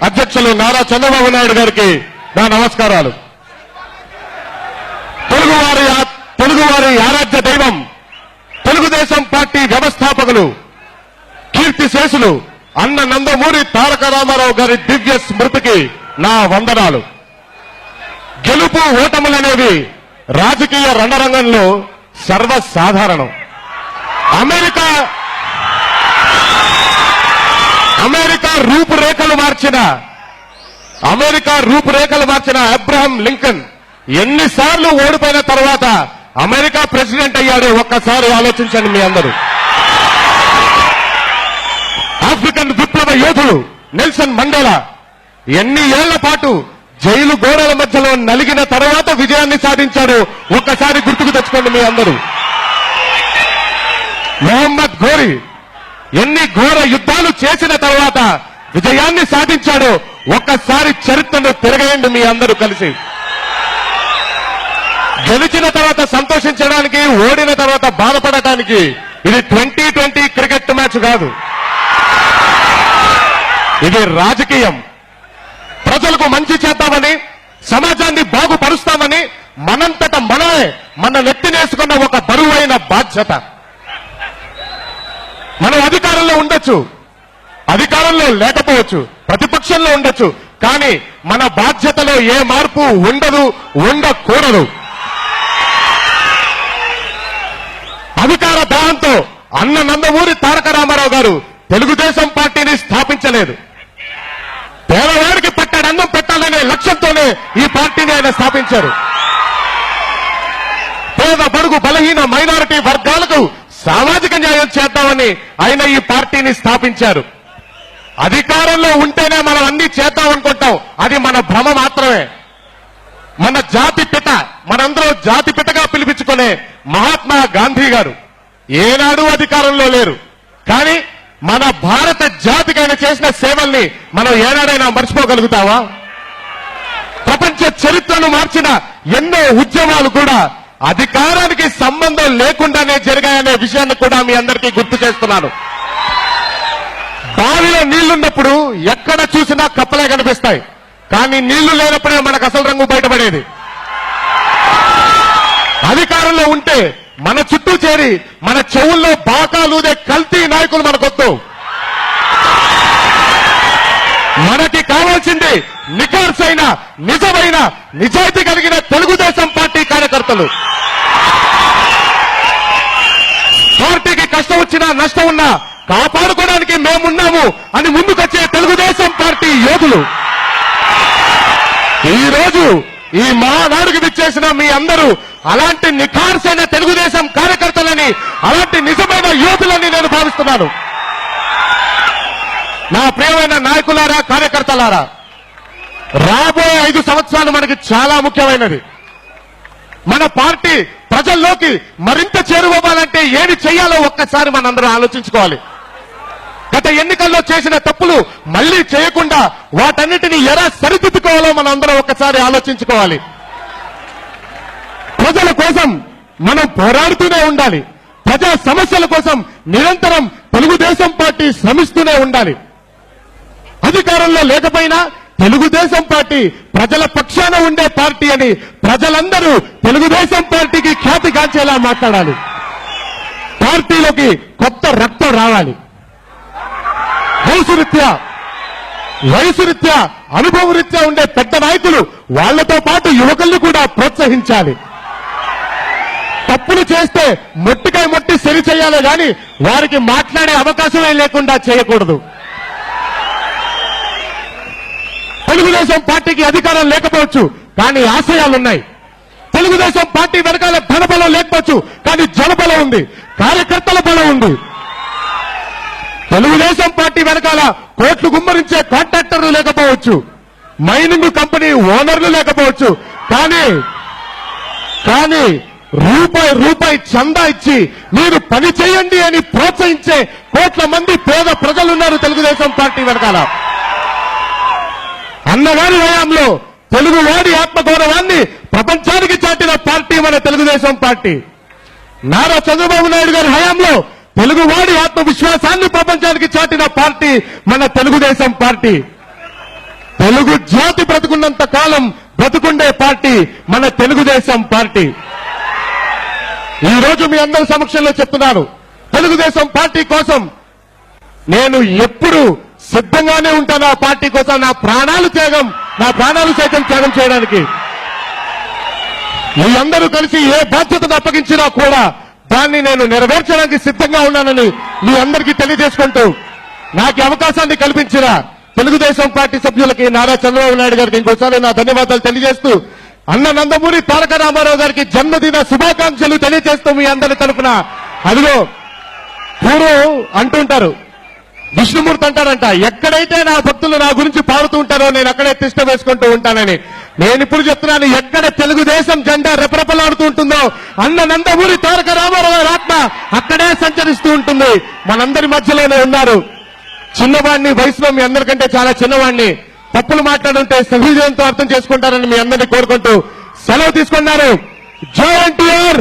అధ్యక్షులు నారా చంద్రబాబు నాయుడు గారికి నా నమస్కారాలు. తెలుగువారి ఆరాధ్య దైవం తెలుగుదేశం పార్టీ వ్యవస్థాపకులు కీర్తిశేషులు అన్న నందమూరి తారక రామారావు గారి దివ్య స్మృతికి నా వందనాలు. గెలుపు ఓటములనేవి రాజకీయ రణరంగంలో సర్వసాధారణం. అమెరికా రూపురేఖలు మార్చిన అబ్రహం లింకన్ ఎన్నిసార్లు ఓడిపోయిన తర్వాత అమెరికా ప్రెసిడెంట్ అయ్యాడో ఒక్కసారి ఆలోచించండి మీ అందరూ. ఆఫ్రికన్ విప్లవ యోధుడు నెల్సన్ మండేలా ఎన్ని ఏళ్ల పాటు జైలు గోడల మధ్యలో నలిగిన తర్వాత విజయాన్ని సాధించాడు ఒక్కసారి గుర్తుకు తెచ్చుకోండి మీ అందరూ. మొహమ్మద్ ఘోరీ ఎన్ని ఘోర యుద్ధాలు చేసిన తర్వాత విజయాన్ని సాధించాడో ఒక్కసారి చరిత్రను తిరగేయండి మీ అందరూ కలిసి. గెలిచిన తర్వాత సంతోషించడానికి, ఓడిన తర్వాత బాధపడటానికి ఇది 2020 క్రికెట్ మ్యాచ్ కాదు, ఇది రాజకీయం. ప్రజలకు మంచి చేద్దామని, సమాజాన్ని బాగుపరుస్తామని మనంతట మనమే మన నెత్తినేసుకున్న ఒక బరువైన బాధ్యత. మనం అధికారంలో ఉండొచ్చు, అధికారంలో లేకపోవచ్చు, ప్రతిపక్షంలో ఉండొచ్చు, కానీ మన బాధ్యతలో ఏ మార్పు ఉండదు, ఉండకూడదు. అధికార దాహంతో అన్న నందమూరి తారక రామారావు గారు తెలుగుదేశం పార్టీని స్థాపించలేదు. పేదవాడికి పట్టాడన్నం పెట్టాలనే లక్ష్యంతోనే ఈ పార్టీని ఆయన స్థాపించారు. పేద బడుగు బలహీన మైనారిటీ వర్గాలకు సామాజిక న్యాయం చేద్దామని ఆయన ఈ పార్టీని స్థాపించారు. అధికారంలో ఉంటేనే మనం అన్ని చేద్దామనుకుంటాం, అది మన భ్రమ మాత్రమే. మన జాతి పిత, మనందరూ జాతి పితగా పిలిపించుకునే మహాత్మా గాంధీ గారు ఏనాడు అధికారంలో లేరు, కానీ మన భారత జాతికి ఆయన చేసిన సేవల్ని మనం ఏనాడైనా మర్చిపోగలుగుతావా? ప్రపంచ చరిత్రను మార్చిన ఎన్నో ఉద్యమాలు కూడా అధికారానికి సంబంధం లేకుండానే జరిగాయనే విషయాన్ని కూడా మీ అందరికీ గుర్తు చేస్తున్నాను. బావిలో నీళ్లున్నప్పుడు ఎక్కడ చూసినా కప్పలే కనిపిస్తాయి, కానీ నీళ్లు లేనప్పుడే మనకు అసలు రంగు బయటపడేది. అధికారంలో ఉంటే మన చుట్టూ చేరి మన చెవుల్లో బాకాలూదే కల్తీ నాయకులు మనకొద్దు. మనకి కావాల్సింది నిఖార్సైన, నిజమైన, నిజాయితీ కలిగిన తెలుగుదేశం పార్టీ కార్యకర్తలు. పార్టీకి కష్టం వచ్చినా నష్టం ఉన్నా కాపాడుకోవడానికి మేమున్నాము అని ముందుకొచ్చే తెలుగుదేశం పార్టీ యోధులు. ఈ రోజు ఈ మహానాడుకి విచ్చేసిన మీ అందరూ అలాంటి నిఖార్సైన తెలుగుదేశం కార్యకర్తలని, అలాంటి నిజమైన యోధులని నేను భావిస్తున్నాను. నా ప్రియమైన నాయకులారా, కార్యకర్తలారా, రాబోయే 5 సంవత్సరాలు మనకి చాలా ముఖ్యమైనది. మన పార్టీ ప్రజల్లోకి మరింత చేరువవ్వాలంటే ఏమి చేయాలో ఒక్కసారి మనందరం ఆలోచించుకోవాలి. గత ఎన్నికల్లో చేసిన తప్పులు మళ్లీ చేయకుండా వాటన్నిటిని ఎలా సరిదిద్దుకోవాలో మనందరం ఒక్కసారి ఆలోచించుకోవాలి. ప్రజల కోసం మనం పోరాడుతూనే ఉండాలి. ప్రజా సమస్యల కోసం నిరంతరం తెలుగుదేశం పార్టీ శ్రమిస్తూనే ఉండాలి. అధికారంలో లేకపోయినా తెలుగుదేశం పార్టీ ప్రజల పక్షాన ఉండే పార్టీ అని ప్రజలందరూ తెలుగుదేశం పార్టీకి ఖ్యాతి గాంచేలా మాట్లాడాలి. పార్టీలోకి కొత్త రక్తం రావాలి. వయసు రీత్యా అనుభవ రీత్యా ఉండే పెద్ద నాయకులు వాళ్లతో పాటు యువకుల్ని కూడా ప్రోత్సహించాలి. తప్పులు చేస్తే మొట్టికాయ మొట్టి సరి చేయాలి గాని వారికి మాట్లాడే అవకాశమే లేకుండా చేయకూడదు. తెలుగుదేశం పార్టీకి అధికారం లేకపోవచ్చు, కానీ ఆశయాలున్నాయి. తెలుగుదేశం పార్టీ వెనకాల ధనబలం లేకపోవచ్చు, కానీ జనబలం ఉంది, కార్యకర్తల బలం ఉంది. తెలుగుదేశం పార్టీ వెనకాల కోట్లు గుమ్మరించే కాంట్రాక్టర్లు లేకపోవచ్చు, మైనింగ్ కంపెనీ ఓనర్లు లేకపోవచ్చు, కానీ రూపాయి చందా ఇచ్చి మీరు పని చేయండి అని ప్రోత్సహించే కోట్ల మంది పేద ప్రజలున్నారు తెలుగుదేశం పార్టీ వెనకాల. అన్నగారి హయాంలో తెలుగువాడి ఆత్మగౌరవాన్ని ప్రపంచానికి చాటిన పార్టీ మన తెలుగుదేశం పార్టీ. నారా చంద్రబాబు నాయుడు గారి హయాంలో తెలుగువాడి ఆత్మవిశ్వాసాన్ని ప్రపంచానికి చాటిన పార్టీ మన తెలుగుదేశం పార్టీ. తెలుగు జాతి బ్రతుకున్నంత కాలం బ్రతుకుండే పార్టీ మన తెలుగుదేశం పార్టీ. ఈ రోజు మీ అందరి సమక్షంలో చెప్తున్నాను, తెలుగుదేశం పార్టీ కోసం నేను ఎప్పుడు సిద్ధంగానే ఉంటాను. ఆ పార్టీ కోసం నా ప్రాణాలు సైతం త్యాగం చేయడానికి. మీ అందరూ కలిసి ఏ బాధ్యతను అప్పగించినా కూడా దాన్ని నేను నెరవేర్చడానికి సిద్ధంగా ఉన్నానని మీ అందరికీ తెలియజేసుకుంటూ, నాకు అవకాశాన్ని కల్పించిన తెలుగుదేశం పార్టీ సభ్యులకి, నారా చంద్రబాబు నాయుడు గారికి ఇంకోసారి నా ధన్యవాదాలు తెలియజేస్తూ, అన్న నందమూరి తారక రామారావు గారికి జన్మదిన శుభాకాంక్షలు తెలియజేస్తూ మీ అందరి తరఫున. అదిగో పూర్వం అంటుంటారు, విష్ణుమూర్తి అంటారంట, ఎక్కడైతే నా భక్తులు నా గురించి పాడుతూ ఉంటారో నేను అక్కడే తిష్ట వేసుకుంటూ ఉంటానని. నేను ఇప్పుడు చెప్తున్నాను, ఎక్కడ తెలుగుదేశం జెండా రెపరెపలాడుతూ ఉంటుందో అన్న నందమూరి తారక రామారావు గారి ఆత్మ అక్కడే సంచరిస్తూ ఉంటుంది. మనందరి మధ్యలోనే ఉన్నారు. చిన్నవాడిని, వయసులో మీ అందరికంటే చాలా చిన్నవాడిని. తప్పులు మాట్లాడుంటే సహృదయంతో అర్థం చేసుకుంటారని మీ అందరినీ కోరుకుంటూ సెలవు తీసుకున్నారు. జై ఎన్టీఆర్.